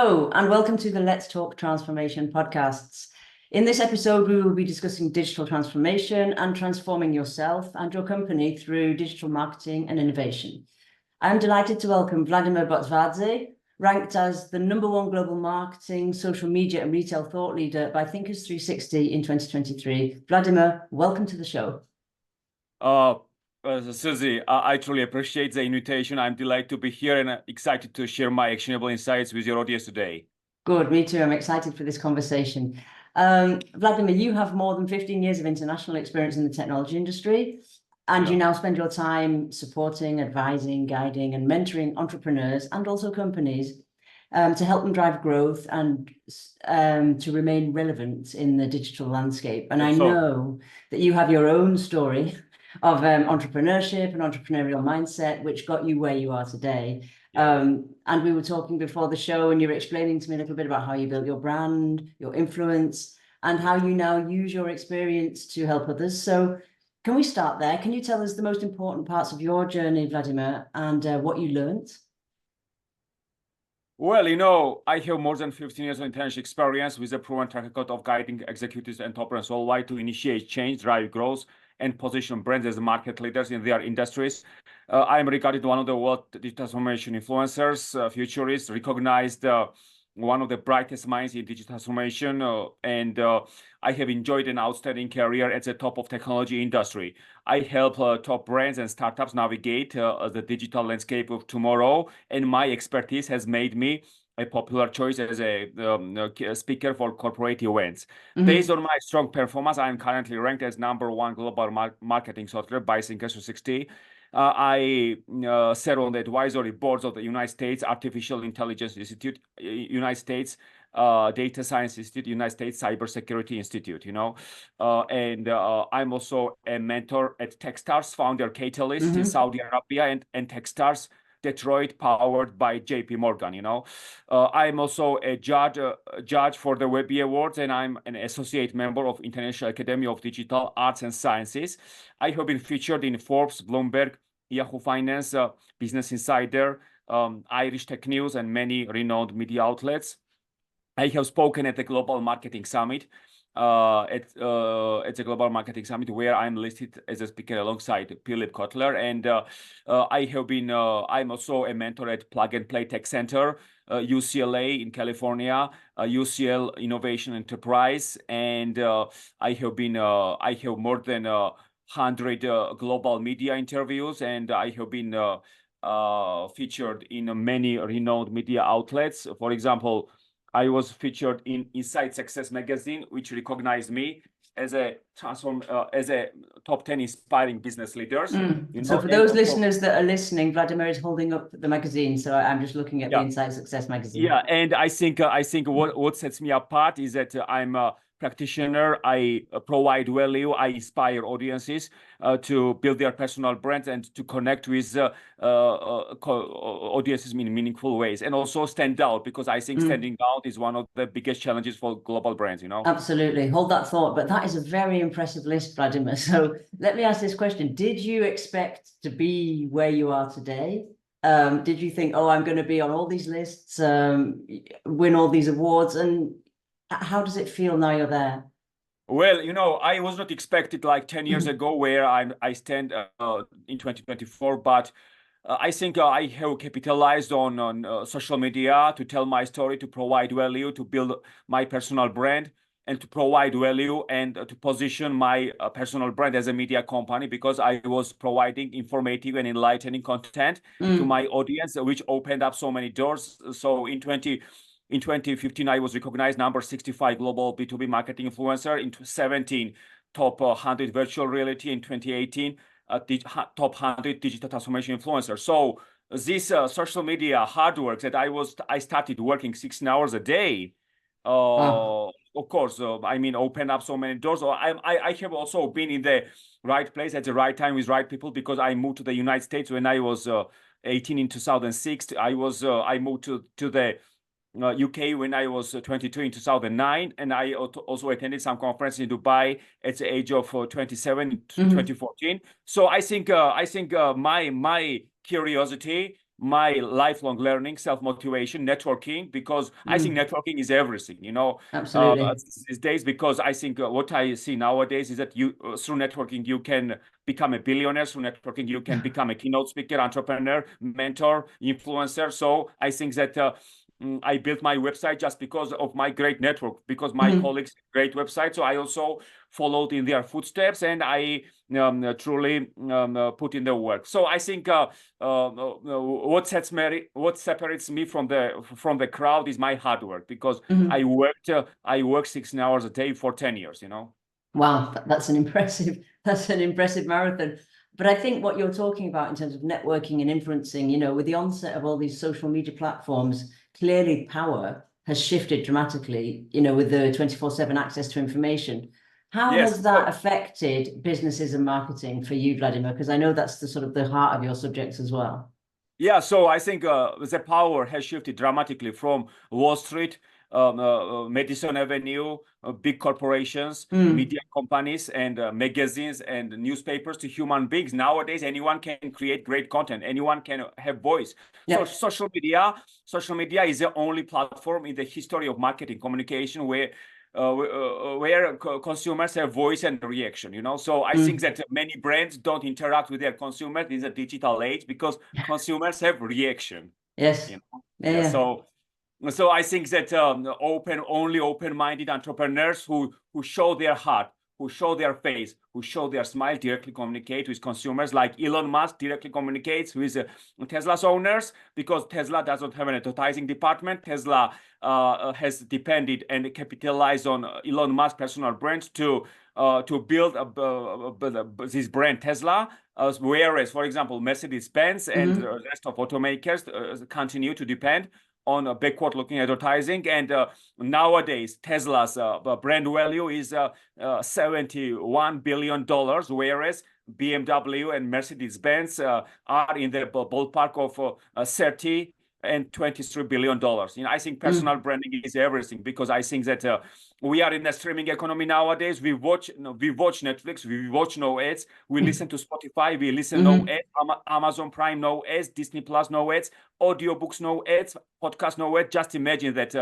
Hello, and welcome to the Let's Talk Transformation podcasts. In this episode, we will be discussing digital transformation and transforming yourself and your company through digital marketing and innovation. I'm delighted to welcome Vladimer Botsvadze, ranked as the *1 global marketing, social media, and retail thought leader by Thinkers 360 in 2023. Vladimir, welcome to the show. Susie, I truly appreciate the invitation. I'm delighted to be here and excited to share my actionable insights with your audience today. Good, me too. I'm excited for this conversation. Vladimir, you have more than 15 years of international experience in the technology industry, and you now spend your time supporting, advising, guiding, and mentoring entrepreneurs and also companies to help them drive growth and to remain relevant in the digital landscape. And I know that you have your own story of entrepreneurship and entrepreneurial mindset, which got you where you are today. And we were talking before the show, and you were explaining to me a little bit about how you built your brand, your influence, and how you now use your experience to help others. So can we start there? Can you tell us the most important parts of your journey, Vladimir, and what you learned? Well, I have more than 15 years of international experience with a proven track record of guiding executives and entrepreneurs worldwide to initiate change, drive growth, and position brands as market leaders in their industries. I am regarded one of the world digital transformation influencers, futurists, recognized one of the brightest minds in digital transformation, and I have enjoyed an outstanding career at the top of technology industry. I help top brands and startups navigate the digital landscape of tomorrow, and my expertise has made me a popular choice as a speaker for corporate events. Based on my strong performance, I am currently ranked as #1 global marketing software by Thinkers 360. I serve on the advisory boards of the United States Artificial Intelligence Institute, United States Data Science Institute, United States Cybersecurity Institute, and I'm also a mentor at Techstars, founder Catalyst in Saudi Arabia, and Techstars Detroit, powered by JP Morgan. I'm also a judge for the Webby Awards, and I'm an associate member of International Academy of Digital Arts and Sciences. I have been featured in Forbes, Bloomberg, Yahoo Finance, Business Insider, Irish Tech News, and many renowned media outlets. I have spoken at the Global Marketing Summit, at the Global Marketing Summit, where I'm listed as a speaker alongside Philip Kotler, and I'm also a mentor at Plug and Play Tech Center, UCLA in California, UCL Innovation Enterprise, and I have more than 100 global media interviews, and I have been featured in many renowned media outlets. For example, I was featured in Inside Success magazine, which recognized me as a top 10 inspiring business leaders. So for those listeners that are listening, Vladimir is holding up the magazine. So I'm just looking at the Inside Success magazine. Yeah, and I think what sets me apart is that I'm a practitioner. I provide value. I inspire audiences to build their personal brands and to connect with audiences in meaningful ways, and also stand out, because I think standing out is one of the biggest challenges for global brands. Absolutely. Hold that thought. But that is a very impressive list, Vladimir. So let me ask this question. Did you expect to be where you are today? Did you think, oh, I'm going to be on all these lists, win all these awards? And how does it feel now you're there? Well, I was not expected like 10 years ago where I stand in 2024, but I think I have capitalized on social media to tell my story, to provide value, to build my personal brand, and to provide value and to position my personal brand as a media company, because I was providing informative and enlightening content to my audience, which opened up so many doors. So in 2015, I was recognized #65 global B2B marketing influencer. In 2017, top 100 virtual reality. In 2018, top 100 digital transformation influencer. So this social media hard work that I started working 16 hours a day. Of course, open up so many doors. I have also been in the right place at the right time with right people, because I moved to the United States when I was 18 in 2006. I moved to the UK when I was 22 in 2009, and I also attended some conference in Dubai at the age of 27 in 2014. So I think my curiosity my lifelong learning, self-motivation, networking, because I think networking is everything, Absolutely. these days, because I think what I see nowadays is that you through networking, you can become a billionaire. Through networking, you can become a keynote speaker, entrepreneur, mentor, influencer. So I think that I built my website just because of my great network, because my colleagues great website. So I also followed in their footsteps, and I truly put in the work. So I think what separates me from the crowd is my hard work, because I worked 16 hours a day for 10 years. Wow, that's an impressive marathon. But I think what you're talking about in terms of networking and influencing, with the onset of all these social media platforms, clearly power has shifted dramatically, with the 24/7 access to information. How Yes. has that affected businesses and marketing for you, Vladimir? Because I know that's the sort of the heart of your subjects as well. Yeah, so I think the power has shifted dramatically from Wall Street, Madison Avenue, big corporations, media companies, and magazines and newspapers to human beings. Nowadays, anyone can create great content. Anyone can have voice. So social media is the only platform in the history of marketing communication where consumers have voice and reaction, So I think that many brands don't interact with their consumers in the digital age because consumers have reaction. Yes. Yeah. So I think that open-minded entrepreneurs who show their heart, who show their face, who show their smile, directly communicate with consumers. Like Elon Musk directly communicates with Tesla's owners, because Tesla doesn't have an advertising department. Tesla has depended and capitalized on Elon Musk's personal brand to build this brand Tesla. Whereas, for example, Mercedes-Benz and the rest of automakers continue to depend on backward-looking advertising. And nowadays, Tesla's brand value is $71 billion, whereas BMW and Mercedes-Benz are in the ballpark of 30 and $23 billion. I think personal branding is everything, because I think that we are in a streaming economy nowadays. We watch Netflix, we watch no ads. We listen to Spotify, we listen no ads. Amazon Prime no ads, Disney Plus no ads, audiobooks no ads, podcast no ads. Just imagine that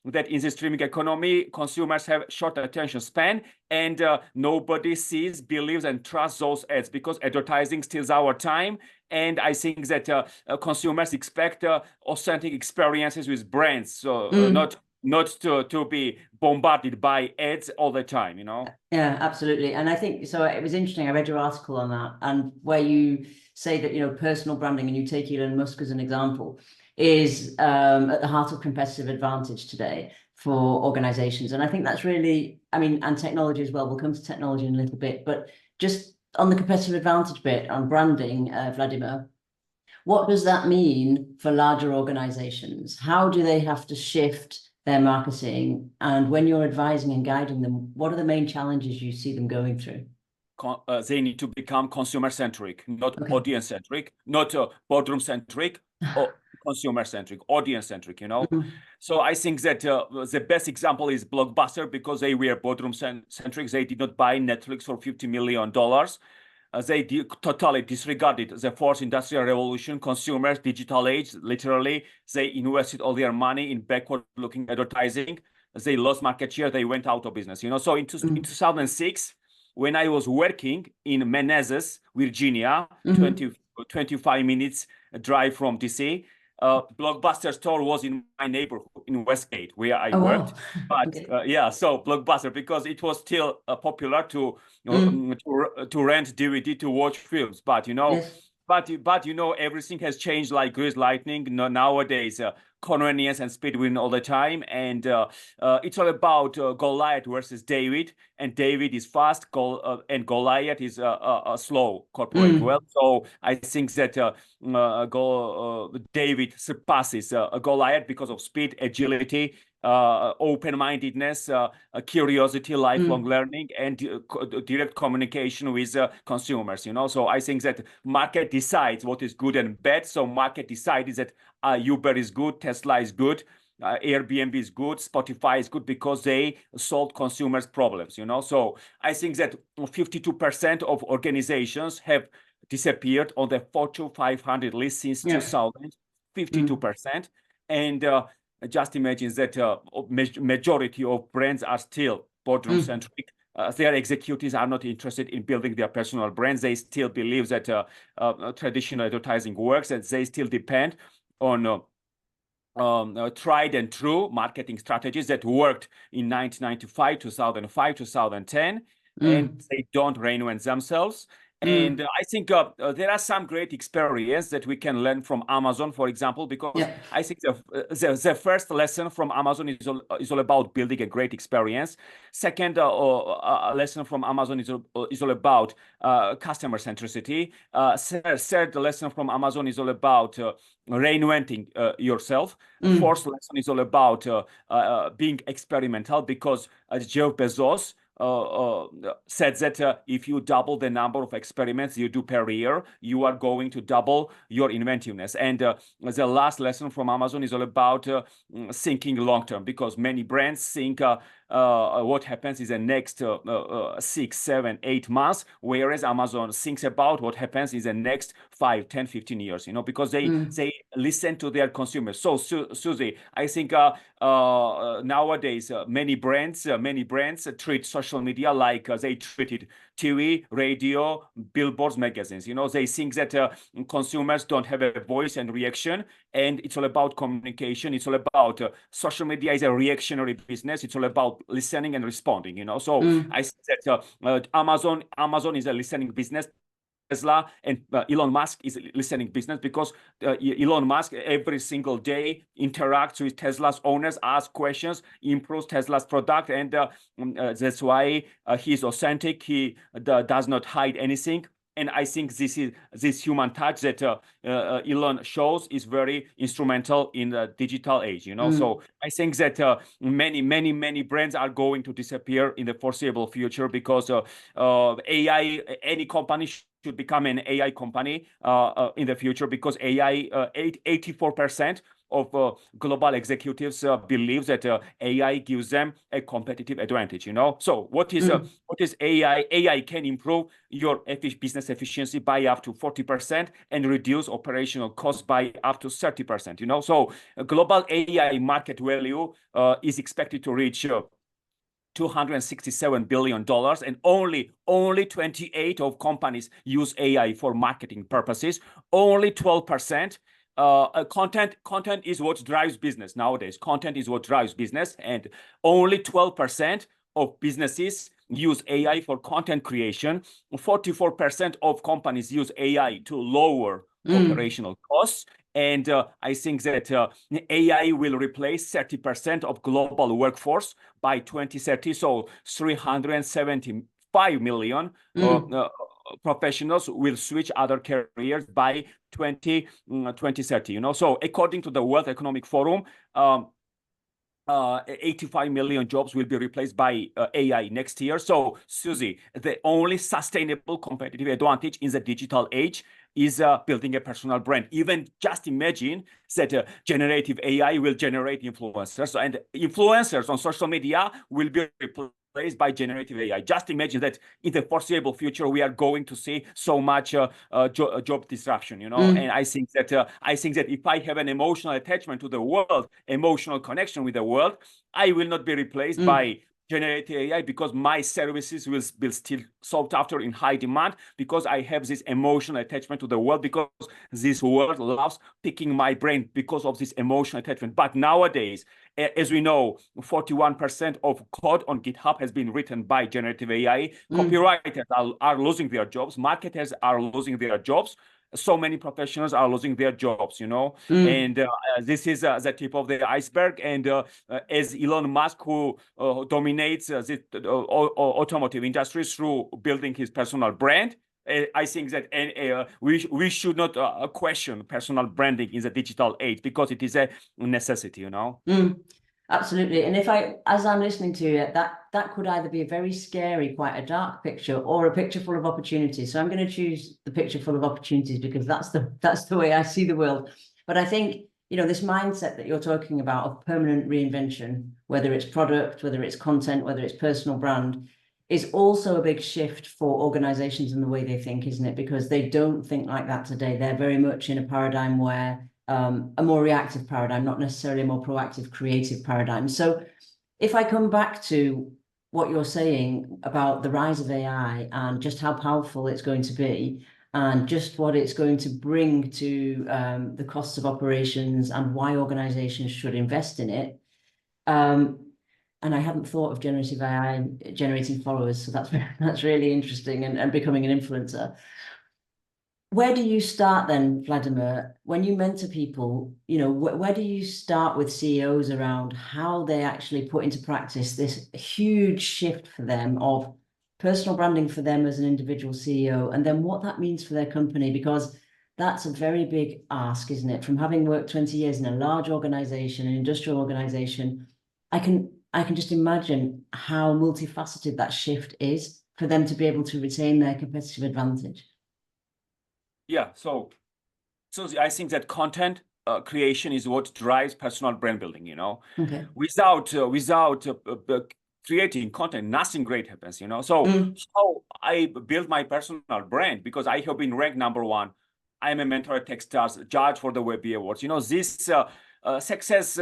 that in the streaming economy, consumers have short attention span, and nobody sees, believes, and trusts those ads, because advertising steals our time. And I think that consumers expect authentic experiences with brands, so not to be bombarded by ads all the time, Yeah, absolutely. And I think so. It was interesting. I read your article on that, and where you say that personal branding, and you take Elon Musk as an example, is at the heart of competitive advantage today for organizations. And I think that's really, and technology as well. We'll come to technology in a little bit, but just on the competitive advantage bit on branding, Vladimir, what does that mean for larger organizations? How do they have to shift their marketing? And when you're advising and guiding them, what are the main challenges you see them going through? They need to become consumer-centric, not audience-centric, not boardroom-centric, or consumer-centric, audience-centric, So I think that the best example is Blockbuster, because they were boardroom-centric. They did not buy Netflix for $50 million. They totally disregarded the fourth industrial revolution, consumers, digital age. Literally, they invested all their money in backward-looking advertising. They lost market share. They went out of business. So in 2006, when I was working in Manassas, Virginia, 25 minutes drive from DC, Blockbuster store was in my neighborhood in Westgate, where I worked. Wow. But so Blockbuster, because it was still popular to rent DVD to watch films. But everything has changed like greased lightning. Nowadays, convenience and speed win all the time, and it's all about Goliath versus David. And David is fast, and Goliath is slow corporate wealth. So I think that David surpasses Goliath because of speed, agility, open-mindedness, curiosity, lifelong learning, and direct communication with consumers. So I think that market decides what is good and bad. So market decides that Uber is good, Tesla is good, Airbnb is good, Spotify is good, because they solved consumers' problems. So I think that 52% of organizations have disappeared on the Fortune 500 list since 2000, 52%. And just imagine that majority of brands are still boardroom centric. Their executives are not interested in building their personal brands. They still believe that traditional advertising works, and they still depend on tried and true marketing strategies that worked in 1995, 2005, 2010, and they don't reinvent themselves. And I think there are some great experience that we can learn from Amazon, for example, because I think the first lesson from Amazon is all about building a great experience. Second lesson from Amazon is all about customer centricity. Third lesson from Amazon is all about reinventing yourself. Fourth lesson is all about being experimental, because Jeff Bezos said that if you double the number of experiments you do per year, you are going to double your inventiveness. And the last lesson from Amazon is all about thinking long term, because many brands think what happens is the next 6, 7, 8 months, whereas Amazon thinks about what happens in the next 5, 10, 15 years, because they listen to their consumers. So Susie, I think nowadays many brands treat social media like they treated TV, radio, billboards, magazines. They think that consumers don't have a voice and reaction, and it's all about communication. It's all about social media is a reactionary business. It's all about listening and responding. So I think that Amazon is a listening business. Tesla and Elon Musk is listening business, because Elon Musk every single day interacts with Tesla's owners, asks questions, improves Tesla's product, and that's why he's authentic. He does not hide anything. And I think this human touch that Elon shows is very instrumental in the digital age. So I think that many brands are going to disappear in the foreseeable future, because AI, any company should become an AI company in the future, because AI, 84% of global executives believe that AI gives them a competitive advantage. So what is AI? AI can improve your business efficiency by up to 40% and reduce operational costs by up to 30%. So global AI market value is expected to reach $267 billion, and only 28 of companies use AI for marketing purposes. Only 12%. Content is what drives business nowadays. Content is what drives business, and only 12% of businesses use AI for content creation. 44% of companies use AI to lower operational costs. And I think that AI will replace 30% of global workforce by 2030. So 375 million professionals will switch other careers by 2030. So according to the World Economic Forum, 85 million jobs will be replaced by AI next year. So, Susie, the only sustainable competitive advantage in the digital age is building a personal brand. Even just imagine that generative AI will generate influencers, and influencers on social media will be replaced by generative AI. Just imagine that in the foreseeable future, we are going to see so much job disruption, And I think that if I have an emotional attachment to the world, emotional connection with the world, I will not be replaced by generative AI, because my services will be still sought after in high demand, because I have this emotional attachment to the world, because this world loves picking my brain because of this emotional attachment. But nowadays, as we know, 41% of code on GitHub has been written by generative AI. Copywriters are losing their jobs. Marketers are losing their jobs. So many professionals are losing their jobs, and this is the tip of the iceberg. And as Elon Musk, who dominates the automotive industry through building his personal brand, I think that we should not question personal branding in the digital age, because it is a necessity, Absolutely. And as I'm listening to you, that could either be a very scary, quite a dark picture, or a picture full of opportunities. So I'm going to choose the picture full of opportunities, because that's the way I see the world. But I think, this mindset that you're talking about of permanent reinvention, whether it's product, whether it's content, whether it's personal brand, is also a big shift for organizations in the way they think, isn't it? Because they don't think like that today. They're very much in a paradigm where a more reactive paradigm, not necessarily a more proactive, creative paradigm. So if I come back to what you're saying about the rise of AI and just how powerful it's going to be, and just what it's going to bring to the costs of operations and why organizations should invest in it. And I hadn't thought of generative AI generating followers, so that's really interesting, and becoming an influencer. Where do you start then, Vladimir, when you mentor people? You know, where do you start with CEOs around how they actually put into practice this huge shift for them of personal branding for them as an individual CEO, and then what that means for their company? Because that's a very big ask, isn't it? From having worked 20 years in a large organization, an industrial organization, I can just imagine how multifaceted that shift is for them to be able to retain their competitive advantage. Yeah, so I think that content creation is what drives personal brand building, you know. Okay. Without creating content, nothing great happens, you know. So I built my personal brand because I have been ranked #1. I'm a mentor at Techstars, judge for the Webby Awards. You know, this success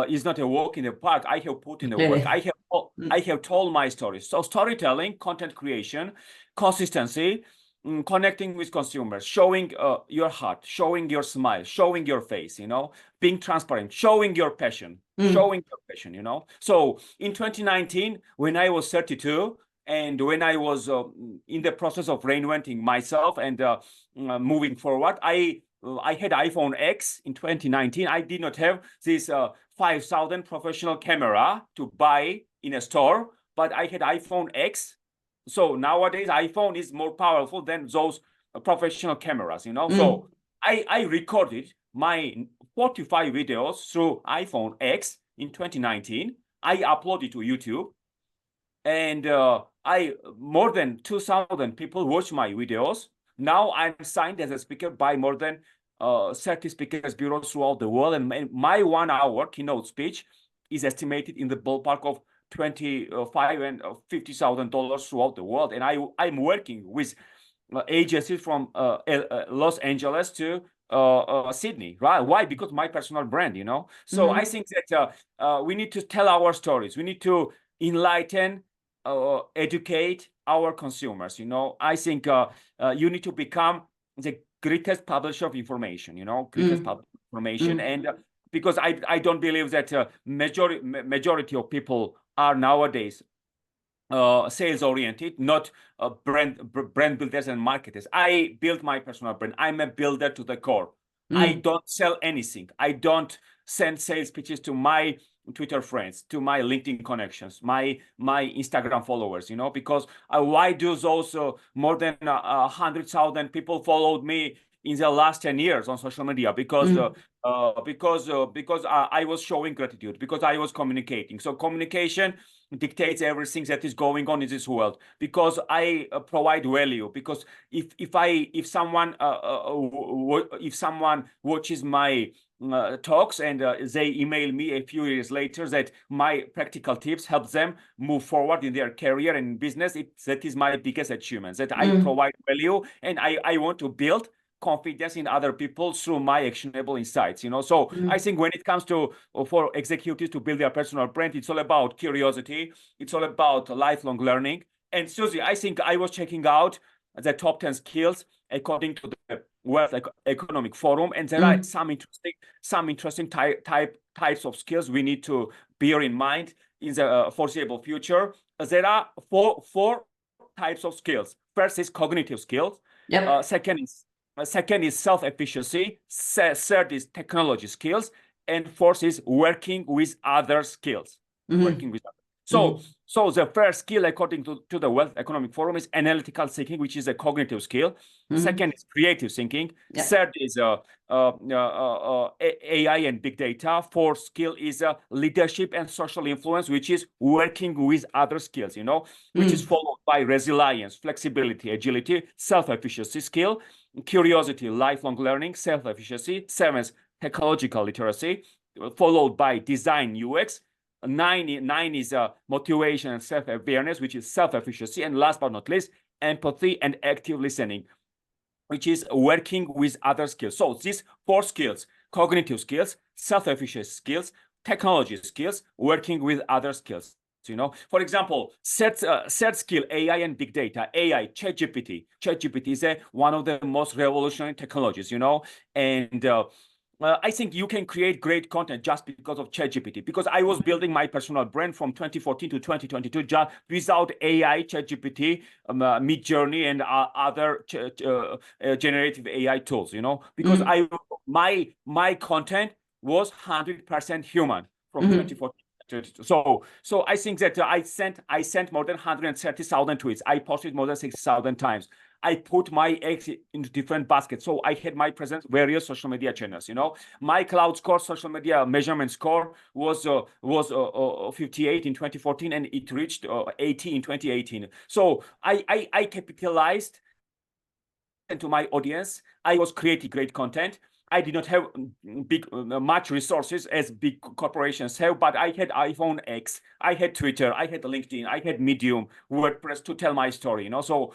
is not a walk in the park. I have put in the work. I have told my stories. So storytelling, content creation, consistency, connecting with consumers, showing your heart, showing your smile, showing your face, you know, being transparent, showing your passion, you know. So in 2019, when I was 32, and when I was in the process of reinventing myself and moving forward, I had iPhone X in 2019. I did not have this 5,000 professional camera to buy in a store, but I had iPhone X. So nowadays, iPhone is more powerful than those professional cameras, you know. So I recorded my 45 videos through iPhone X in 2019. I uploaded to YouTube, and more than 2,000 people watch my videos. Now I'm signed as a speaker by more than 30 speakers bureaus throughout the world, and my 1-hour keynote speech is estimated in the ballpark of $25,000 and $50,000 throughout the world. And I'm working with agencies from Los Angeles to Sydney, right? Why? Because my personal brand, you know. So I think that we need to tell our stories. We need to enlighten, educate our consumers. You know, I think you need to become the greatest publisher of information. You know, greatest publisher of information, and because I don't believe that majority of people are nowadays sales oriented, not brand builders and marketers. I build my personal brand. I'm a builder to the core. I don't sell anything. I don't send sales pitches to my Twitter friends, to my LinkedIn connections, my Instagram followers, you know, because why do those more than 100,000 people followed me in the last 10 years on social media? Because I was showing gratitude, because I was communicating. So communication dictates everything that is going on in this world, because I provide value. Because if someone watches my talks and they email me a few years later that my practical tips help them move forward in their career and business, that is my biggest achievement, that I provide value, and I want to build confidence in other people through my actionable insights, you know. So I think when it comes to for executives to build their personal brand, it's all about curiosity, it's all about lifelong learning. And Susie, I think I was checking out the top 10 skills according to the World Economic Forum, and there are some interesting types of skills we need to bear in mind in the foreseeable future. There are four types of skills. First is cognitive skills. Second is self-efficiency. Third is technology skills, and fourth is working with other skills. Working with others. So the first skill, according to the World Economic Forum, is analytical thinking, which is a cognitive skill. Second is creative thinking. Third is AI and big data. Fourth skill is leadership and social influence, which is working with other skills, you know, which is followed by resilience, flexibility, agility, self-efficiency skill, curiosity, lifelong learning, self-efficiency. Seventh, technological literacy, followed by design, UX, nine is motivation and self-awareness, which is self-efficacy, and last but not least, empathy and active listening, which is working with other skills. So these 4 skills: cognitive skills, self-efficacy skills, technology skills, working with other skills. For example, third skill, AI and big data. AI, ChatGPT. ChatGPT is one of the most revolutionary technologies, and I think you can create great content just because of ChatGPT. Because I was building my personal brand from 2014 to 2022 just without AI, ChatGPT, Midjourney, and other generative AI tools. Because my content was 100% human from 2014. So I think that I sent more than 130,000 tweets. I posted more than 60,000 times. I put my eggs into different baskets. So I had my presence various social media channels. My cloud score, social media measurement score was 58 in 2014, and it reached 80 in 2018. So I capitalized to my audience. I was creating great content. I did not have much resources as big corporations have, but I had iPhone X, I had Twitter, I had LinkedIn, I had Medium, WordPress to tell my story. So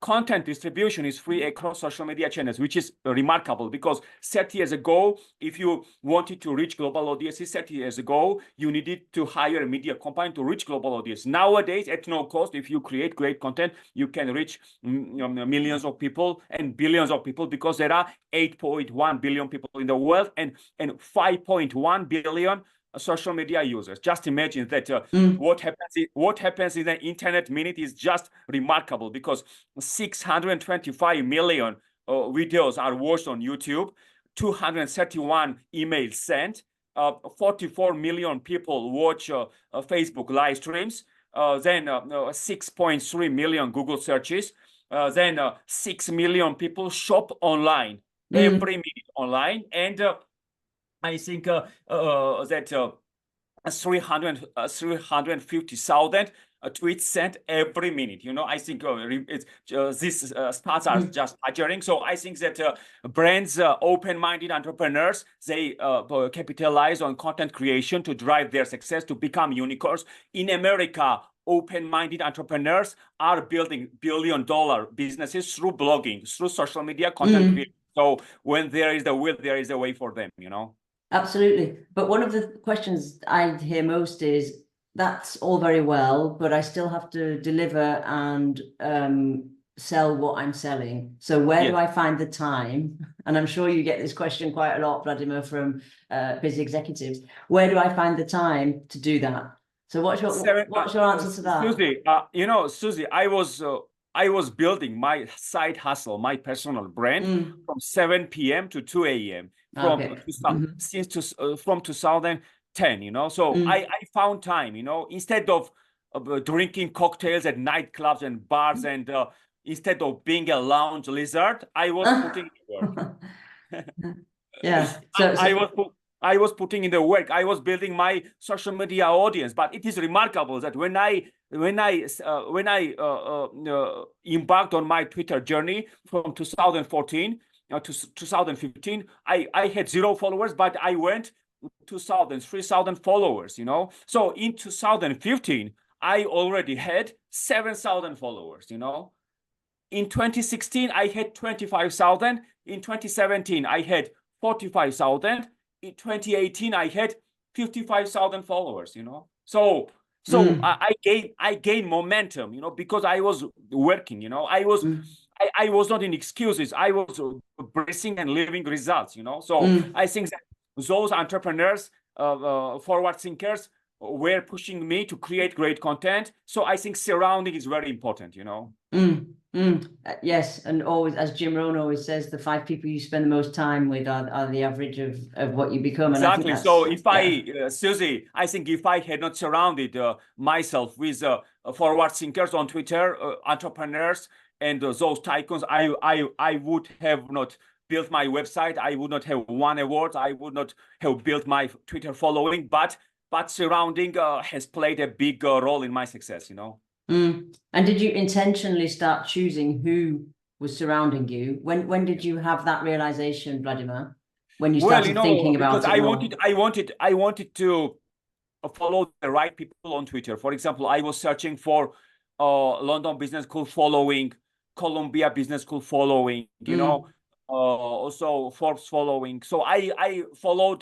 content distribution is free across social media channels, which is remarkable, because 30 years ago, if you wanted to reach global audiences, 30 years ago, you needed to hire a media company to reach global audience. Nowadays, at no cost, if you create great content, you can reach millions of people and billions of people, because there are 8.1 billion people in the world and 5.1 billion social media users. Just imagine that what happens in the internet minute is just remarkable, because 625 million videos are watched on YouTube, 231 emails sent, 44 million people watch Facebook live streams, then 6.3 million Google searches, then 6 million people shop online every minute online, and I think that 350,000 tweets sent every minute. I think these stats are just staggering. So I think that brands, open-minded entrepreneurs, they capitalize on content creation to drive their success, to become unicorns. In America, open-minded entrepreneurs are building billion-dollar businesses through blogging, through social media content creation. So when there is the will, there is a way for them, Absolutely. But one of the questions I hear most is, that's all very well, but I still have to deliver and sell what I'm selling. So where do I find the time? And I'm sure you get this question quite a lot, Vladimir, from busy executives. Where do I find the time to do that? So what's your answer to that? Susie, I was building my side hustle, my personal brand from 7 p.m. to 2 a.m. from 2010, So I found time, instead of drinking cocktails at nightclubs and bars, and instead of being a lounge lizard, I was putting in work. Yeah. I was putting in the work. I was building my social media audience. But it is remarkable that when I embarked on my Twitter journey from 2014 to 2015, I had 0 followers, but I went 2,000, 3,000 followers. So in 2015, I already had 7,000 followers. In 2016, I had 25,000. In 2017, I had 45,000. In 2018, I had 55,000 followers. So I gained momentum, because I was working. I was not in excuses. I was embracing and living results. So I think that those entrepreneurs, forward thinkers, were pushing me to create great content. So I think surrounding is very important. Yes, and always, as Jim Rohn always says, the 5 people you spend the most time with are the average of what you become. And exactly. So Susie, I think if I had not surrounded myself with forward thinkers on Twitter, entrepreneurs, and those tycoons, I would have not built my website. I would not have won awards. I would not have built my Twitter following. But surrounding has played a big role in my success. And did you intentionally start choosing who was surrounding you? When did you have that realization, Vladimir? When you started thinking about it? I wanted follow the right people on Twitter. For example, I was searching for London Business School following, Columbia Business School following, you know, also Forbes following. So I followed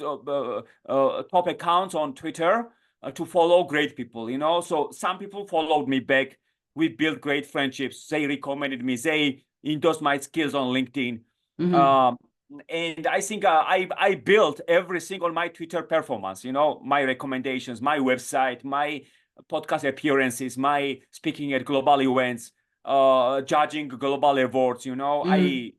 top accounts on Twitter to follow great people, you know. So some people followed me back. We built great friendships. They recommended me. They endorsed my skills on LinkedIn. And I think I built every single my Twitter performance, you know, my recommendations, my website, my podcast appearances, my speaking at global events, judging global awards, you know. I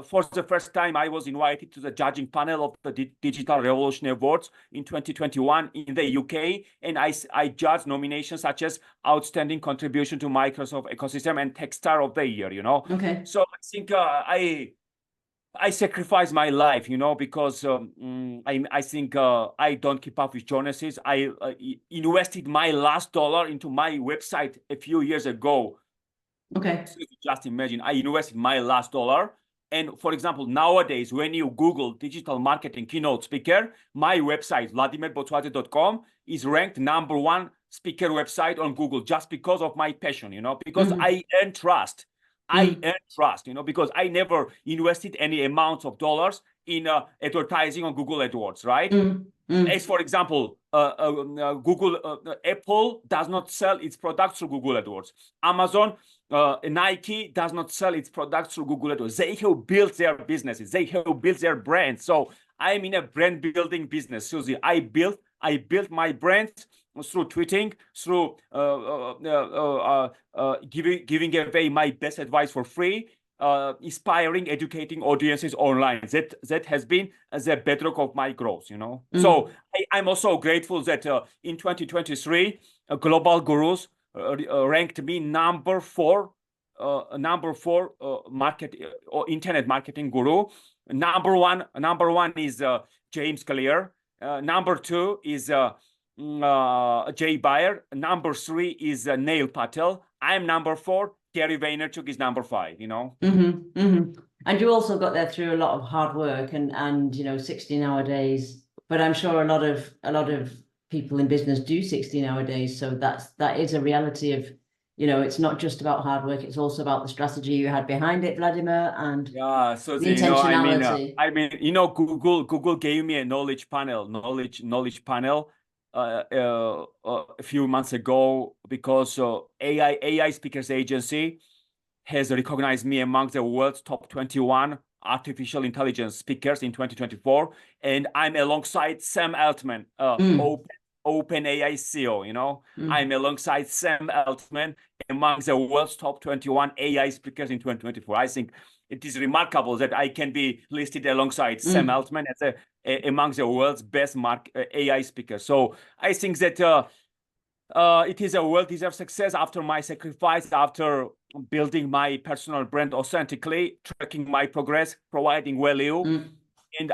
for the first time, I was invited to the judging panel of the Digital Revolution Awards in 2021 in the UK. And I judged nominations such as Outstanding Contribution to Microsoft Ecosystem and Tech Star of the Year, you know. Okay. So I think I sacrificed my life, you know, because I think I don't keep up with Jonases. I invested my last dollar into my website a few years ago. Okay. So just imagine, I invested my last dollar. And for example, nowadays, when you Google digital marketing keynote speaker, my website, vladimerbotsvadze.com, is ranked #1 speaker website on Google just because of my passion, you know, because I earn trust. I earn trust, you know, because I never invested any amounts of dollars in advertising on Google AdWords, right? As for example, Apple does not sell its products through Google AdWords. Amazon, Nike does not sell its products through Google AdWords. They have built their businesses. They have built their brands. So I'm in a brand building business, Susie. I built my brand through tweeting, through giving away my best advice for free, inspiring, educating audiences online. That has been the bedrock of my growth, you know. So I'm also grateful that in 2023, Global Gurus ranked me #4 market or internet marketing guru. Number one is James Clear. #2 is Jay Bayer. #3 is Neil Patel. I'm #4. Gary Vaynerchuk is #5, you know. And you also got there through a lot of hard work and you know, 16-hour days. But I'm sure a lot of people in business do 16-hour days. So that is a reality of, you know, it's not just about hard work, it's also about the strategy you had behind it, Vladimir, and so the intentionality. I mean, you know, Google gave me a knowledge panel a few months ago because AI Speakers Agency has recognized me among the world's top 21 artificial intelligence speakers in 2024, and I'm alongside Sam Altman, OpenAI CEO, you know. I'm alongside Sam Altman among the world's top 21 AI speakers in 2024. I think it is remarkable that I can be listed alongside Sam Altman as among the world's best AI speakers. So I think that it is a well-deserved success after my sacrifice, after building my personal brand authentically, tracking my progress, providing value. And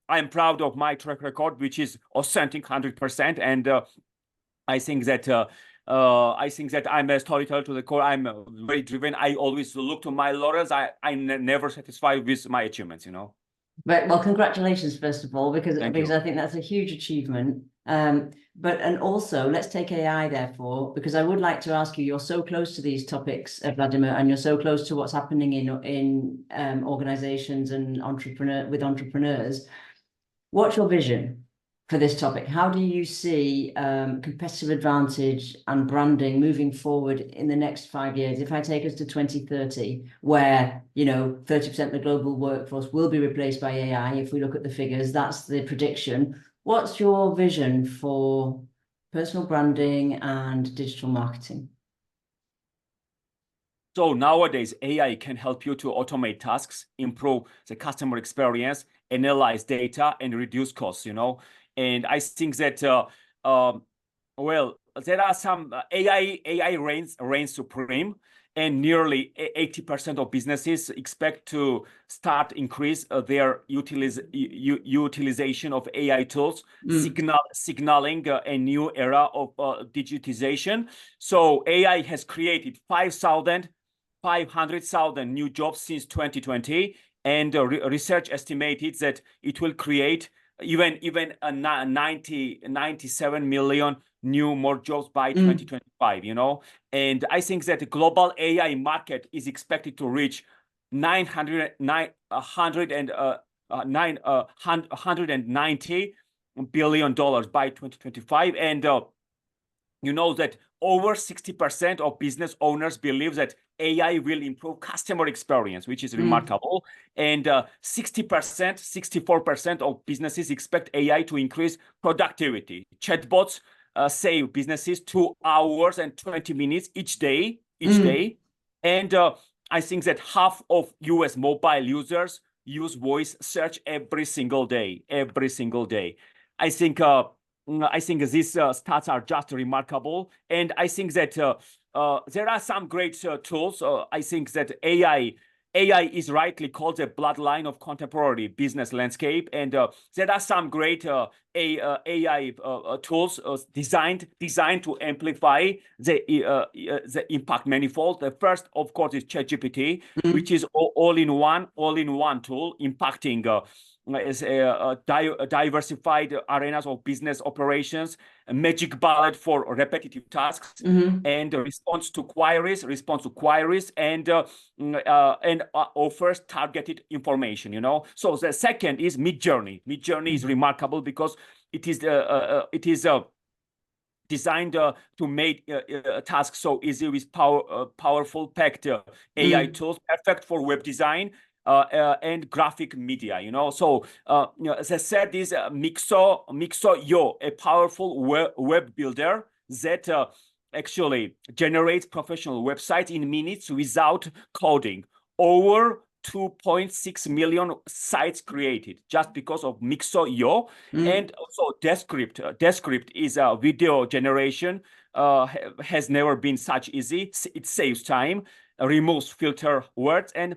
I'm proud of my track record, which is authentic 100%. And I think that I'm a storyteller to the core. I'm very driven. I always look to my laurels. I'm never satisfied with my achievements, you know. Right. Well, congratulations, first of all, because I think that's a huge achievement. And also let's take AI therefore, because I would like to ask you, you're so close to these topics, Vladimir, and you're so close to what's happening in organizations and entrepreneurs. What's your vision for this topic? How do you see competitive advantage and branding moving forward in the next 5 years? If I take us to 2030, where, you know, 30% of the global workforce will be replaced by AI, if we look at the figures, that's the prediction. What's your vision for personal branding and digital marketing? So nowadays, AI can help you to automate tasks, improve the customer experience, analyze data, and reduce costs, you know. And I think that, well, there are some AI reigns supreme, and nearly 80% of businesses expect to start increase their utilization of AI tools, signaling a new era of digitization. So AI has created 500,000 new jobs since 2020, and research estimated that it will create even 97 million more jobs by 2025, you know. And I think that the global AI market is expected to reach $190 billion by 2025. And you know that over 60% of business owners believe that AI will improve customer experience, which is remarkable. And 60%, 64% of businesses expect AI to increase productivity. Chatbots save businesses 2 hours and 20 minutes each day. And I think that half of US mobile users use voice search every single day. I think these stats are just remarkable. And I think that there are some great tools. I think that AI is rightly called the bloodline of contemporary business landscape. And there are some great AI tools designed to amplify the impact manifold. The first, of course, is ChatGPT, which is all-in-one tool impacting diversified arenas of business operations, a magic bullet for repetitive tasks, and response to queries, and offers targeted information. You know. So the second is Midjourney. Midjourney is remarkable because it is designed to make tasks so easy with powerful packed AI tools, perfect for web design. And graphic media, you know. So, as I said, is Mixo.io, a powerful web builder that actually generates professional websites in minutes without coding. Over 2.6 million sites created just because of Mixo.io. And also Descript is a video generation, has never been such easy. It saves time, removes filter words, and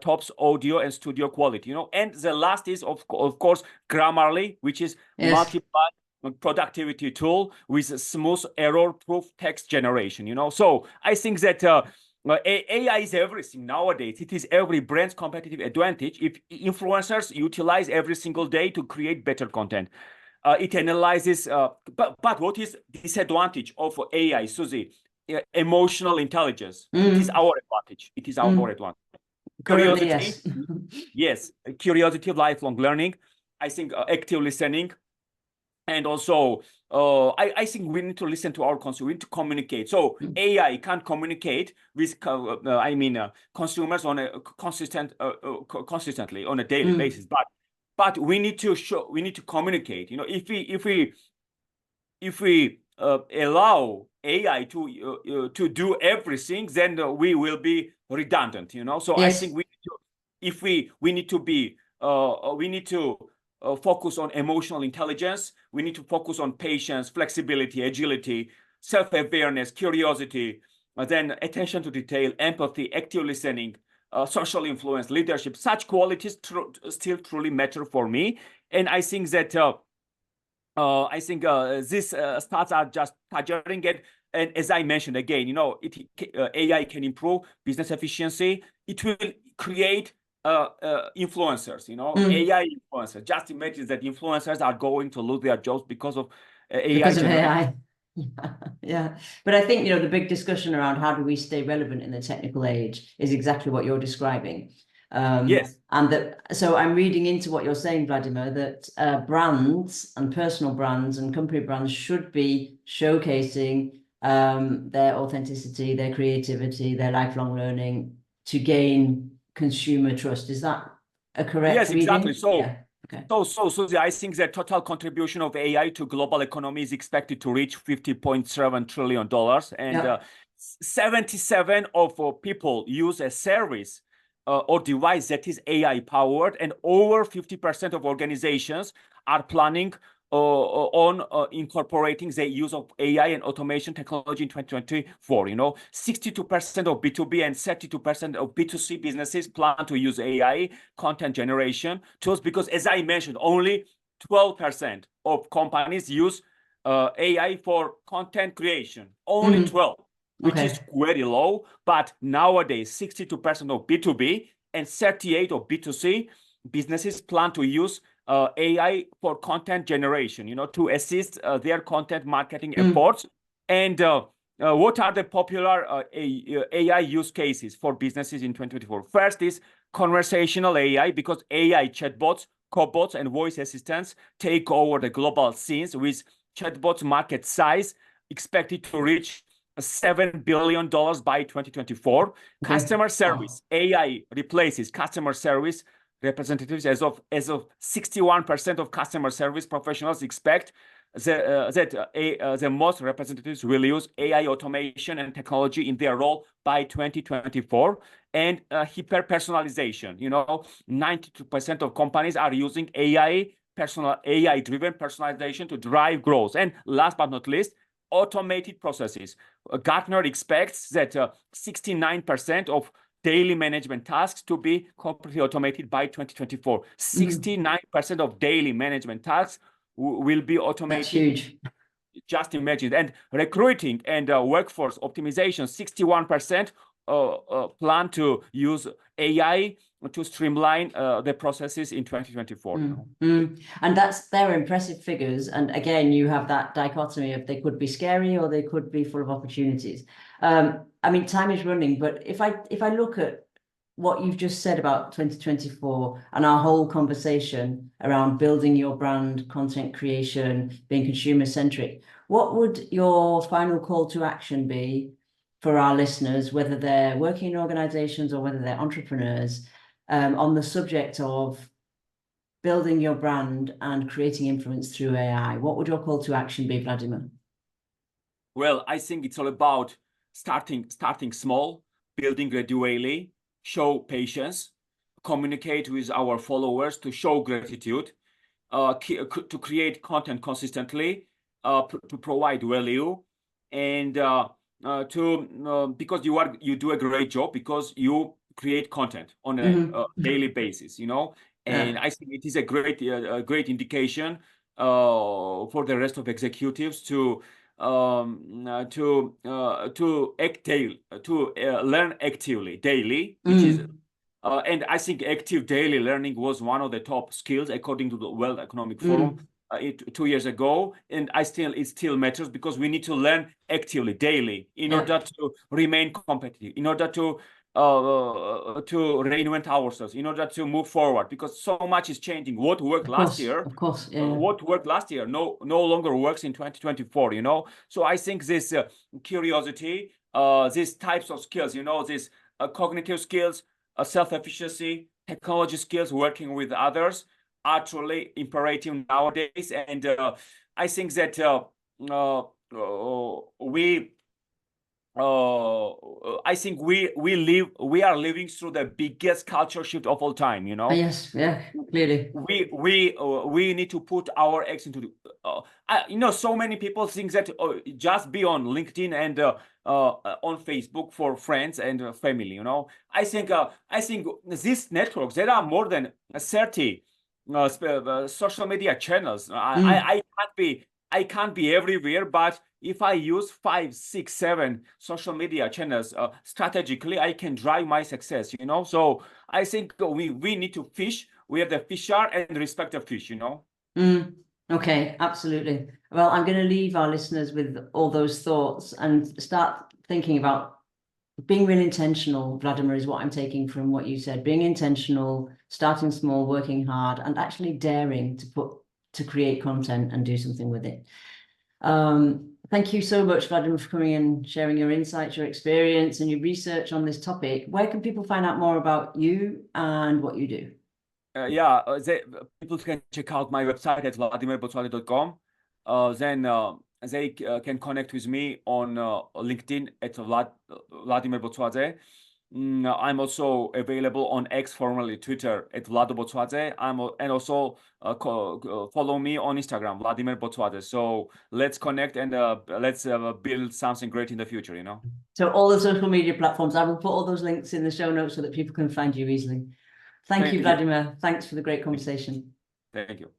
tops audio and studio quality, you know. And the last is of course Grammarly, which is multi-part productivity tool with smooth error-proof text generation, you know. So I think that AI is everything nowadays. It is every brand's competitive advantage if influencers utilize every single day to create better content. It analyzes, but what is disadvantage of AI, Susie? Emotional intelligence. It is our advantage. Curiosity, yes. Curiosity, lifelong learning. I think active listening, and also I think we need to listen to our consumers. We need to communicate. So AI can't communicate with consumers on a consistently on a daily basis. But we need to communicate. You know, if we allow AI to do everything, then we will be redundant, you know. So I think we need to focus on emotional intelligence. We need to focus on patience, flexibility, agility, self-awareness, curiosity, then attention to detail, empathy, active listening, social influence, leadership. Such qualities still truly matter for me. And I think that these stats are just touching it. And as I mentioned again, you know, AI can improve business efficiency. It will create influencers, you know, AI influencers. Just imagine that influencers are going to lose their jobs because of AI. Because of AI. Yeah. But I think, you know, the big discussion around how do we stay relevant in the technical age is exactly what you're describing. Yes. And so I'm reading into what you're saying, Vladimir, that brands and personal brands and company brands should be showcasing their authenticity, their creativity, their lifelong learning to gain consumer trust. Is that a correct reading? Exactly. So, yeah. Okay. So I think the total contribution of AI to global economy is expected to reach $50.7 trillion. And 77 of people use a service or device that is AI powered, and over 50% of organizations are planning on incorporating the use of AI and automation technology in 2024. You know, 62% of B2B and 32% of B2C businesses plan to use AI content generation tools, because as I mentioned, only 12% of companies use AI for content creation. Only 12. Which is very low, but nowadays 62% of B2B and 38% of B2C businesses plan to use AI for content generation, to assist their content marketing efforts. And what are the popular AI use cases for businesses in 2024? First is conversational AI, because AI chatbots, cobots, and voice assistants take over the global scenes, with chatbots market size expected to reach $7 billion by 2024. Okay. Customer service, AI replaces customer service representatives. As of 61% of customer service professionals expect the most representatives will use AI automation and technology in their role by 2024. And hyper personalization, 92% of companies are using AI-driven personalization to drive growth. And last but not least, automated processes. Gartner expects that 69% of daily management tasks to be completely automated by 2024. 69% of daily management tasks will be automated. That's huge. Just imagine. And recruiting and workforce optimization, 61% plan to use AI to streamline the processes in 2024. And they're impressive figures. And again, you have that dichotomy of they could be scary or they could be full of opportunities. I mean, time is running, but if I look at what you've just said about 2024 and our whole conversation around building your brand, content creation, being consumer-centric, what would your final call to action be for our listeners, whether they're working in organizations or whether they're entrepreneurs, on the subject of building your brand and creating influence through AI? What would your call to action be, Vladimir? Well, I think it's all about starting small, building gradually, show patience, communicate with our followers to show gratitude, to create content consistently, to provide value, and because you do a great job, because you create content on a daily basis, and I think it is a great indication for the rest of executives to learn actively daily, which is and I think active daily learning was one of the top skills according to the World Economic Forum 2 years ago, and it still matters, because we need to learn actively daily in order to remain competitive, in order to reinvent ourselves, in order to move forward, because so much is changing. What worked last year, what worked last year no longer works in 2024, So I think this curiosity, these types of skills, these cognitive skills, self-efficacy, technology skills, working with others, are truly imperative nowadays. And I think that we are living through the biggest culture shift of all time, Yes, yeah, clearly. We need to put our eggs into so many people think that just be on LinkedIn and on Facebook for friends and family, I think these networks, there are more than 30 social media channels. I can't be everywhere, but if I use 5, 6, 7 social media channels strategically, I can drive my success, So I think we need to fish. We are the fisher and respect the fish, Okay, absolutely. Well, I'm going to leave our listeners with all those thoughts and start thinking about being really intentional. Vladimir, is what I'm taking from what you said. Being intentional, starting small, working hard, and actually daring to create content and do something with it. Thank you so much, Vladimir, for coming and sharing your insights, your experience, and your research on this topic. Where can people find out more about you and what you do? People can check out my website at vladimerbotsvadze.com. Then they can connect with me on LinkedIn at Vladimer Botsvadze. I'm also available on X, formerly Twitter, at Vlado Botsvadze. And also follow me on Instagram, Vladimer Botsvadze. So let's connect and let's build something great in the future, So all the social media platforms, I will put all those links in the show notes so that people can find you easily. Thank you, Vladimir. Thanks for the great conversation. Thank you.